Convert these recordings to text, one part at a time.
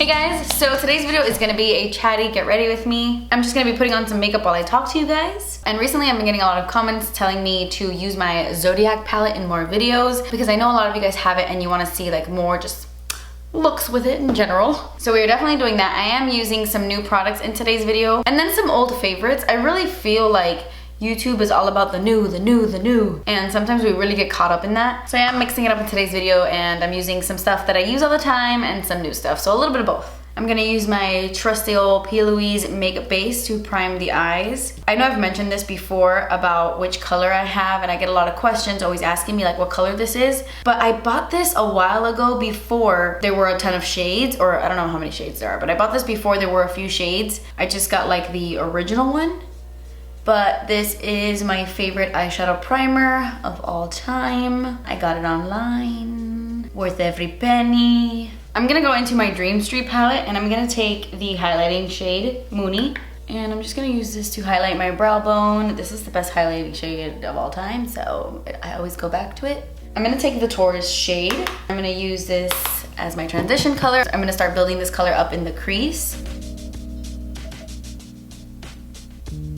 guys, so today's video is gonna be a chatty get ready with me. I'm just gonna be putting on some makeup while I talk to you guys. And recently I've been getting a lot of comments telling me to use my Zodiac palette in more videos because I know a lot of you guys have it and you wanna see like more just looks with it in general. So we're definitely doing that. I am using some new products in today's video and then some old favorites. I really feel like YouTube is all about the new, and sometimes we really get caught up in that. So I am mixing it up in today's video and I'm using some stuff that I use all the time and some new stuff, so a little bit of both. I'm gonna use my trusty old Louise makeup base to prime the eyes. I know I've mentioned this before about which color I have, and I get a lot of questions always asking me like what color this is, but I bought this a while ago before there were a ton of shades, or I don't know how many shades there are, but I bought this before there were a few shades. I just got like the original one. But this is my favorite eyeshadow primer of all time. I got it online, worth every penny. I'm gonna go into my Dream Street palette and I'm gonna take the highlighting shade, Moony, and I'm just gonna use this to highlight my brow bone. This is the best highlighting shade of all time, so I always go back to it. I'm gonna take the Taurus shade. I'm gonna use this as my transition color. I'm gonna start building this color up in the crease.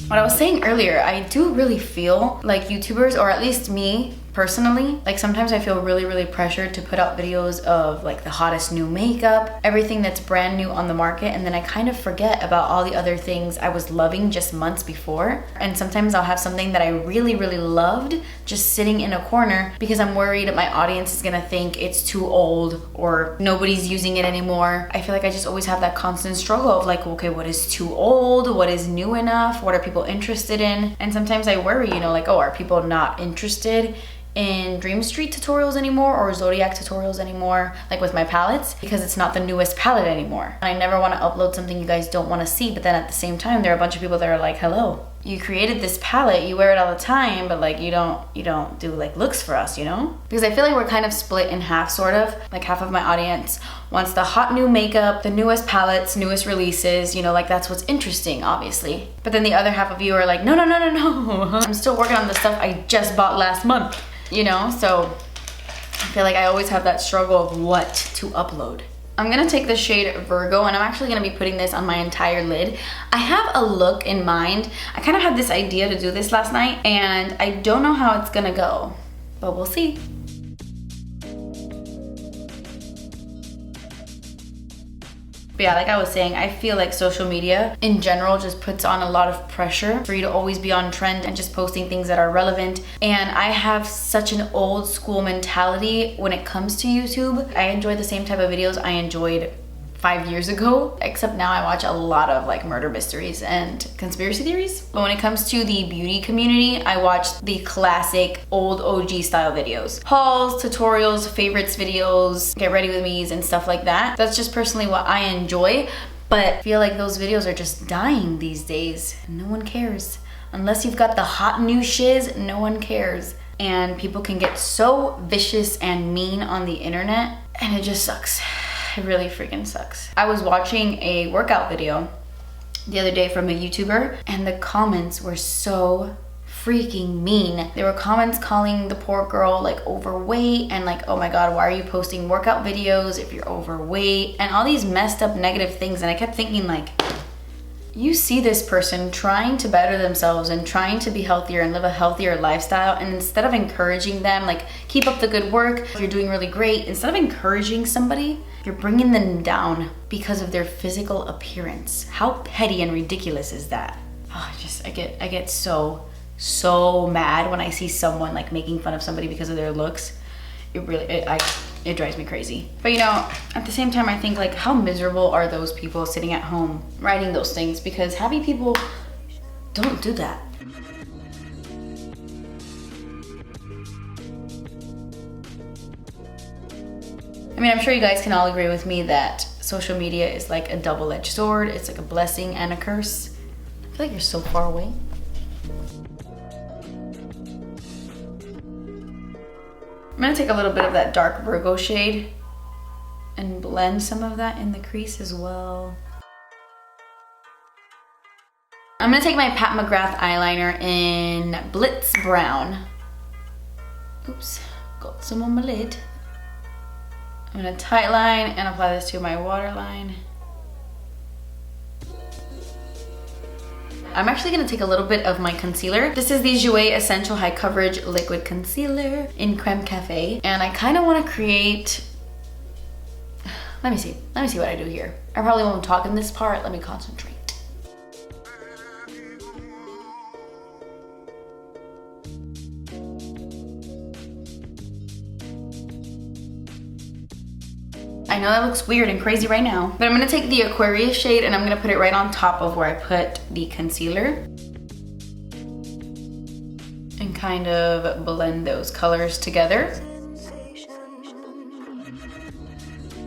What I was saying earlier, I do really feel like YouTubers, or at least me personally, like sometimes I feel really pressured to put out videos of like the hottest new makeup, everything that's brand new on the market, and then I kind of forget about all the other things I was loving just months before. And sometimes I'll have something that I really loved just sitting in a corner because I'm worried that my audience is gonna think it's too old or nobody's using it anymore. I feel like I just always have that constant struggle of like, okay, what is too old? What is new enough? What are people interested in? And sometimes I worry, you know, like, oh, are people not interested in Dream Street tutorials anymore or Zodiac tutorials anymore, like with my palettes, because it's not the newest palette anymore. And I never want to upload something you guys don't want to see, but then at the same time there are a bunch of people that are like, hello, you created this palette, you wear it all the time, but like you don't do like looks for us, you know? Because I feel like we're kind of split in half, sort of. Like half of my audience wants the hot new makeup, the newest palettes, newest releases, you know, like that's what's interesting, obviously. But then the other half of you are like, no, I'm still working on the stuff I just bought last month. You know, so I feel like I always have that struggle of what to upload. I'm gonna take the shade Virgo and I'm actually gonna be putting this on my entire lid. I have a look in mind. I kind of had this idea to do this last night and I don't know how it's gonna go, but we'll see. But yeah, like I was saying, I feel like social media in general just puts on a lot of pressure for you to always be on trend and just posting things that are relevant. And I have such an old school mentality when it comes to YouTube. I enjoy the same type of videos I enjoyed 5 years ago, except now I watch a lot of like murder mysteries and conspiracy theories. But when it comes to the beauty community, I watch the classic old OG style videos. Hauls, tutorials, favorites videos, get ready with me's and stuff like that. That's just personally what I enjoy, but I feel like those videos are just dying these days. No one cares. Unless you've got the hot new shiz, no one cares. And people can get so vicious and mean on the internet, and it just sucks. It really freaking sucks. I was watching a workout video the other day from a YouTuber and the comments were so freaking mean. There were comments calling the poor girl like overweight and like, oh my god, why are you posting workout videos if you're overweight, and all these messed up negative things. And I kept thinking like, you see this person trying to better themselves and trying to be healthier and live a healthier lifestyle, and instead of encouraging them, like, keep up the good work, you're doing really great, instead of encouraging somebody, you're bringing them down because of their physical appearance. How petty and ridiculous is that? Oh, I get so mad when I see someone like making fun of somebody because of their looks. It drives me crazy. But you know, at the same time, I think like, how miserable are those people sitting at home writing those things, because happy people don't do that. I mean, I'm sure you guys can all agree with me that social media is like a double-edged sword. It's like a blessing and a curse. I feel like you're so far away. I'm gonna take a little bit of that dark Virgo shade and blend some of that in the crease as well. I'm gonna take my Pat McGrath eyeliner in Blitz Brown. Oops, got some on my lid. I'm gonna tight line and apply this to my waterline. I'm actually gonna take a little bit of my concealer. This is the Jouer Essential High Coverage Liquid Concealer in Creme Cafe. And I kind of want to create, let me see what I do here. I probably won't talk in this part, let me concentrate. I know that looks weird and crazy right now, but I'm gonna take the Aquarius shade and I'm gonna put it right on top of where I put the concealer. And kind of blend those colors together.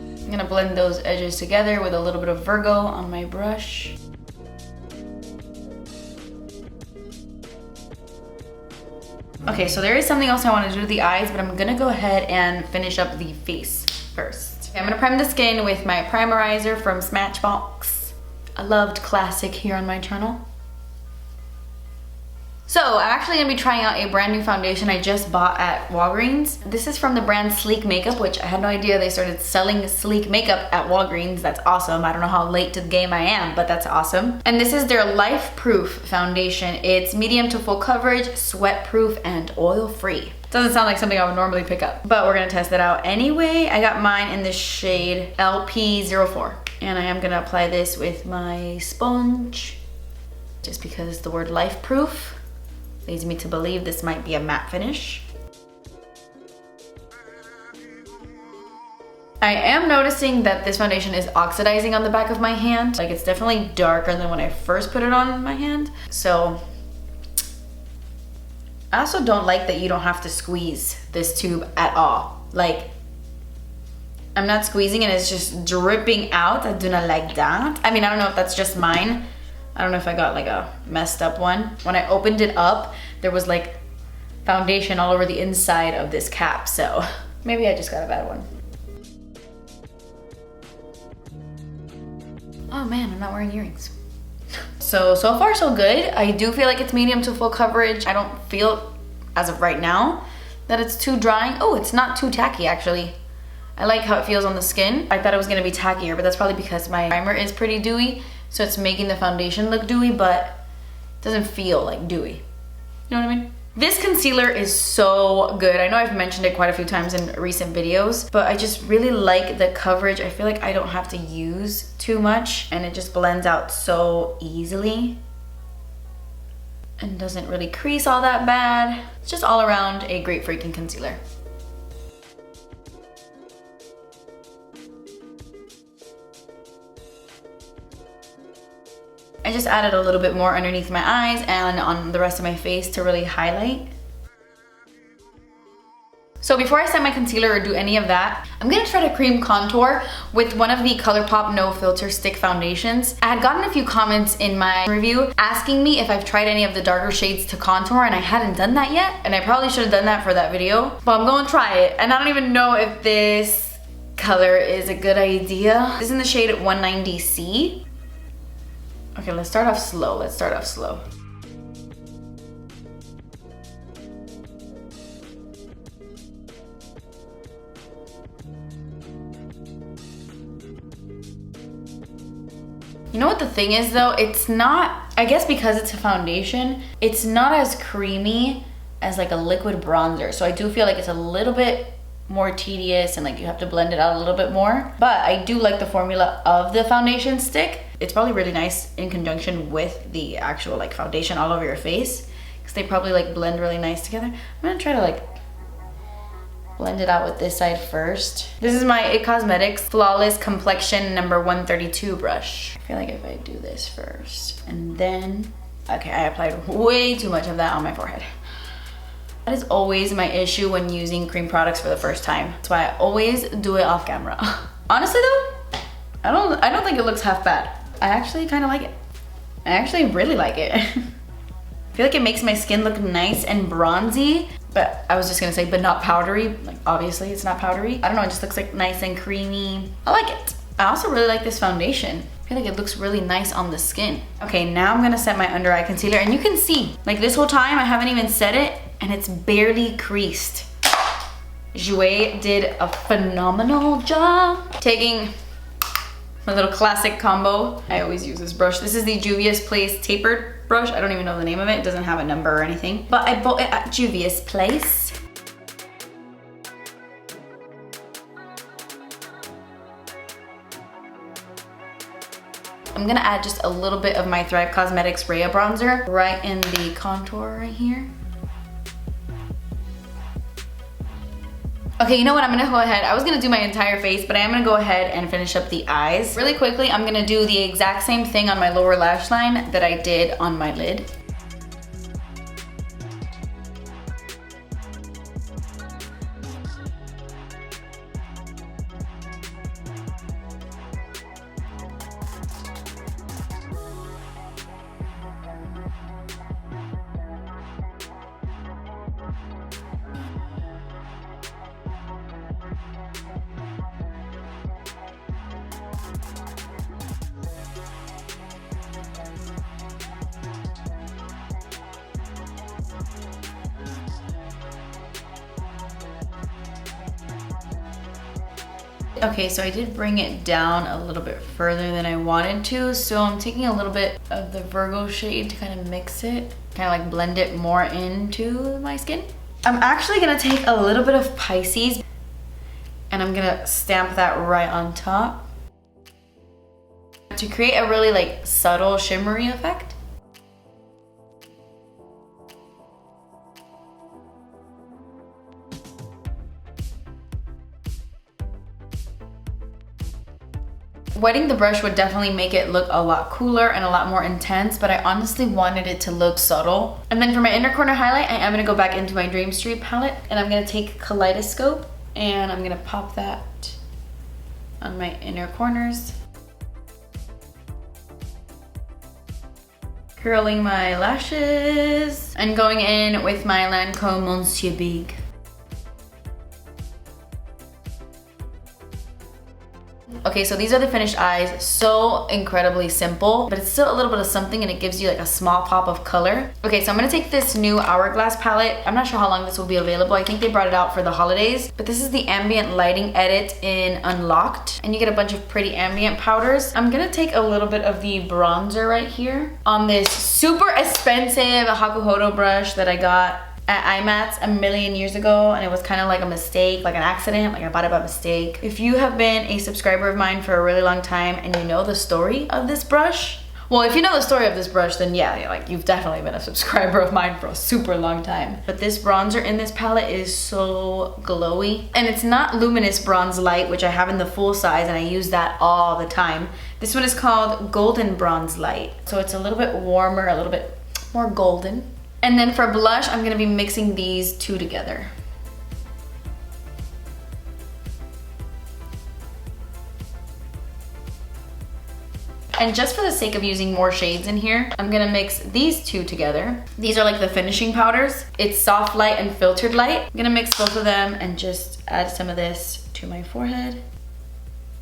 I'm gonna blend those edges together with a little bit of Virgo on my brush. Okay, so there is something else I want to do to the eyes, but I'm gonna go ahead and finish up the face first. Okay, I'm gonna prime the skin with my Primerizer from Smashbox. A loved classic here on my channel. So I'm actually gonna be trying out a brand new foundation I just bought at Walgreens. This is from the brand Sleek Makeup, which I had no idea they started selling sleek makeup at Walgreens. That's awesome. I don't know how late to the game I am, but that's awesome. And this is their Lifeproof foundation. It's medium to full coverage, sweat proof, and oil free. Doesn't sound like something I would normally pick up, but we're gonna test it out anyway. I got mine in the shade LP04. And I am gonna apply this with my sponge, just because the word Lifeproof leads me to believe this might be a matte finish. I am noticing that this foundation is oxidizing on the back of my hand. Like, it's definitely darker than when I first put it on my hand. So I also don't like that you don't have to squeeze this tube at all. Like, I'm not squeezing and it's just dripping out. I do not like that. I mean, I don't know if that's just mine. I don't know if I got like a messed up one. When I opened it up, there was like foundation all over the inside of this cap. So maybe I just got a bad one. Oh man, I'm not wearing earrings. So far so good. I do feel like it's medium to full coverage. I don't feel, as of right now, that it's too drying. Oh, it's not too tacky actually. I like how it feels on the skin. I thought it was gonna be tackier, but that's probably because my primer is pretty dewy. So it's making the foundation look dewy, but it doesn't feel like dewy. You know what I mean? This concealer is so good. I know I've mentioned it quite a few times in recent videos, but I just really like the coverage. I feel like I don't have to use too much and it just blends out so easily and doesn't really crease all that bad. It's just all around a great freaking concealer. I just added a little bit more underneath my eyes and on the rest of my face to really highlight. So before I set my concealer or do any of that, I'm gonna try to cream contour with one of the Colourpop No Filter Stick Foundations. I had gotten a few comments in my review asking me if I've tried any of the darker shades to contour, and I hadn't done that yet. And I probably should have done that for that video, but I'm gonna try it. And I don't even know if this color is a good idea. This is in the shade 190C. Okay, let's start off slow. You know what the thing is though? It's not, I guess because it's a foundation, it's not as creamy as like a liquid bronzer. So I do feel like it's a little bit more tedious and like you have to blend it out a little bit more. But I do like the formula of the foundation stick. It's probably really nice in conjunction with the actual like foundation all over your face, because they probably like blend really nice together. I'm gonna try to like blend it out with this side first. This is my Causemetics Flawless Complexion number 132 brush. I feel like if I do this first and then, okay, I applied way too much of that on my forehead. That is always my issue when using cream products for the first time. That's why I always do it off camera. Honestly though, I don't think it looks half bad. I actually kind of like it. I actually really like it. I feel like it makes my skin look nice and bronzy, but I was just gonna say, but not powdery. Like obviously it's not powdery. I don't know, it just looks like nice and creamy. I like it. I also really like this foundation. I feel like it looks really nice on the skin. Okay, now I'm gonna set my under eye concealer, and you can see, like this whole time I haven't even set it and it's barely creased. Jouer did a phenomenal job. Taking my little classic combo. I always use this brush. This is the Juvia's Place Tapered brush. I don't even know the name of it. It doesn't have a number or anything. But I bought it at Juvia's Place. I'm gonna add just a little bit of my Thrive Causemetics Rhea bronzer right in the contour right here. Okay, you know what, I'm gonna go ahead. I was gonna do my entire face, but I am gonna go ahead and finish up the eyes. Really quickly, I'm gonna do the exact same thing on my lower lash line that I did on my lid. Okay, so I did bring it down a little bit further than I wanted to, so I'm taking a little bit of the Virgo shade to kind of mix it, kind of like blend it more into my skin. I'm actually gonna take a little bit of Pisces and I'm gonna stamp that right on top to create a really like subtle shimmery effect. Wetting the brush would definitely make it look a lot cooler and a lot more intense, but I honestly wanted it to look subtle. And then for my inner corner highlight, I am gonna go back into my Dream Street palette and I'm gonna take Kaleidoscope and I'm gonna pop that on my inner corners. Curling my lashes and going in with my Lancome Monsieur Big. Okay, so these are the finished eyes. So incredibly simple, but it's still a little bit of something and it gives you like a small pop of color. Okay, so I'm gonna take this new Hourglass palette. I'm not sure how long this will be available. I think they brought it out for the holidays, but this is the Ambient Lighting Edit in Unlocked, and you get a bunch of pretty ambient powders. I'm gonna take a little bit of the bronzer right here on this super expensive Hakuhodo brush that I got at IMATS a million years ago, and it was kind of like a mistake, like an accident, like I bought it by mistake. If you have been a subscriber of mine for a really long time and you know the story of this brush, well, if you know the story of this brush, then yeah, like you've definitely been a subscriber of mine for a super long time. But this bronzer in this palette is so glowy, and it's not Luminous Bronze Light, which I have in the full size and I use that all the time. This one is called Golden Bronze Light, so it's a little bit warmer, a little bit more golden. And then for blush, I'm gonna be mixing these two together. And just for the sake of using more shades in here, I'm gonna mix these two together. These are like the finishing powders. It's Soft Light and Filtered Light. I'm gonna mix both of them and just add some of this to my forehead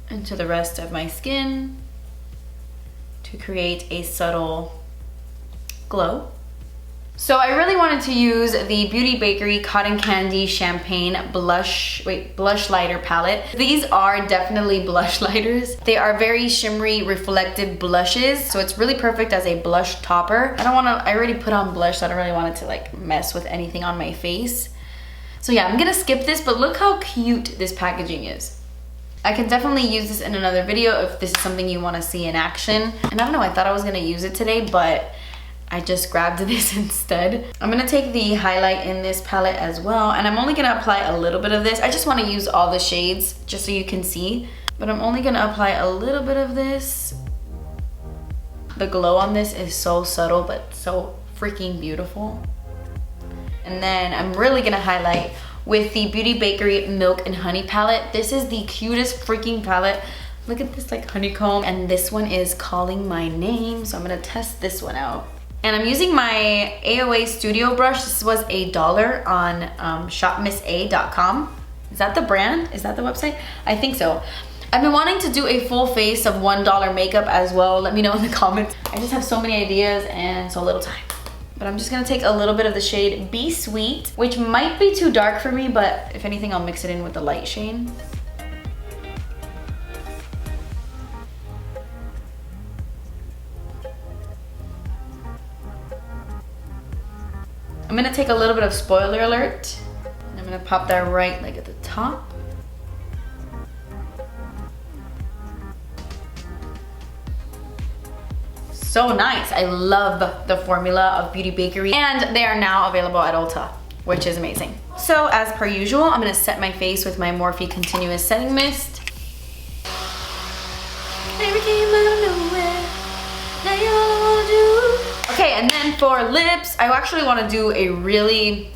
and to the rest of my skin to create a subtle glow. So I really wanted to use the Beauty Bakerie Cotton Candy Champagne blush lighter palette. These are definitely blush lighters. They are very shimmery, reflective blushes, so it's really perfect as a blush topper. I already put on blush, so I don't really want it to like mess with anything on my face. So yeah, I'm gonna skip this, but look how cute this packaging is. I can definitely use this in another video if this is something you wanna see in action. And I don't know, I thought I was gonna use it today, but I just grabbed this instead. I'm gonna take the highlight in this palette as well, and I'm only gonna apply a little bit of this. I just wanna use all the shades just so you can see, but I'm only gonna apply a little bit of this. The glow on this is so subtle, but so freaking beautiful. And then I'm really gonna highlight with the Beauty Bakerie Milk and Honey palette. This is the cutest freaking palette. Look at this like honeycomb, and this one is Calling My Name, so I'm gonna test this one out. And I'm using my AOA Studio brush. This was $1 on shopmissa.com. Is that the brand? Is that the website? I think so. I've been wanting to do a full face of $1 makeup as well. Let me know in the comments. I just have so many ideas and so little time. But I'm just gonna take a little bit of the shade Be Sweet, which might be too dark for me, but if anything, I'll mix it in with the light shade. I'm gonna take a little bit of spoiler alert, and I'm gonna pop that right like at the top. So nice. I love the formula of Beauty Bakerie, and they are now available at Ulta, which is amazing. So as per usual, I'm gonna set my face with my Morphe Continuous Setting Mist. Never came out of nowhere. Now you're all I wanna do. Okay, and then for lips, I actually wanna do a really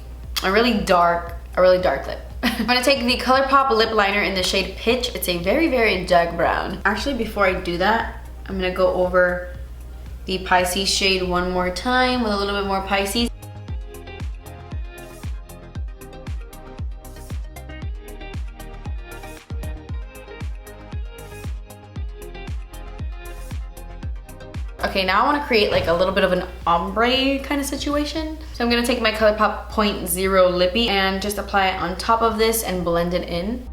dark lip. I'm gonna take the Colourpop lip liner in the shade Pitch. It's a very, very dark brown. Actually, before I do that, I'm gonna go over the Pisces shade one more time with a little bit more Pisces. Okay, now I want to create like a little bit of an ombre kind of situation. So I'm going to take my Colourpop 0.0 Lippie and just apply it on top of this and blend it in.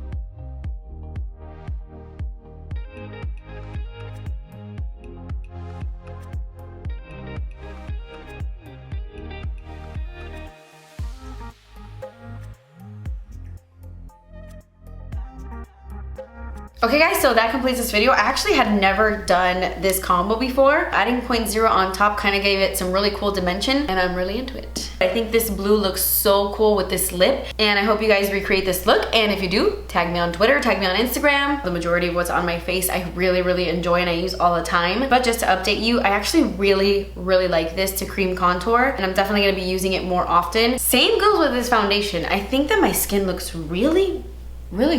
Okay guys, so that completes this video. I actually had never done this combo before. Adding 0.0 on top kind of gave it some really cool dimension, and I'm really into it. I think this blue looks so cool with this lip, and I hope you guys recreate this look. And if you do, tag me on Twitter, tag me on Instagram. The majority of what's on my face I really enjoy and I use all the time. But just to update you, I actually really like this to cream contour, and I'm definitely gonna be using it more often. Same goes with this foundation. I think that my skin looks really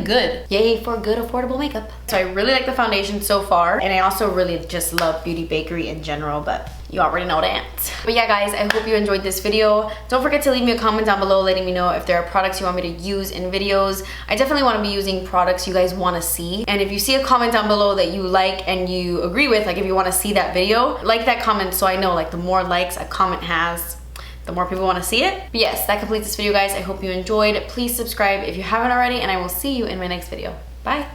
good. Yay for good affordable makeup. So I really like the foundation so far, and I also really just love Beauty Bakerie in general, but you already know that. But yeah guys, I hope you enjoyed this video. Don't forget to leave me a comment down below letting me know if there are products you want me to use in videos. I definitely want to be using products you guys want to see, and if you see a comment down below that you like and you agree with, like if you want to see that video, like that comment so I know like the more likes a comment has, the more people want to see it. But yes, that completes this video guys. I hope you enjoyed. Please subscribe if you haven't already, and I will see you in my next video. Bye.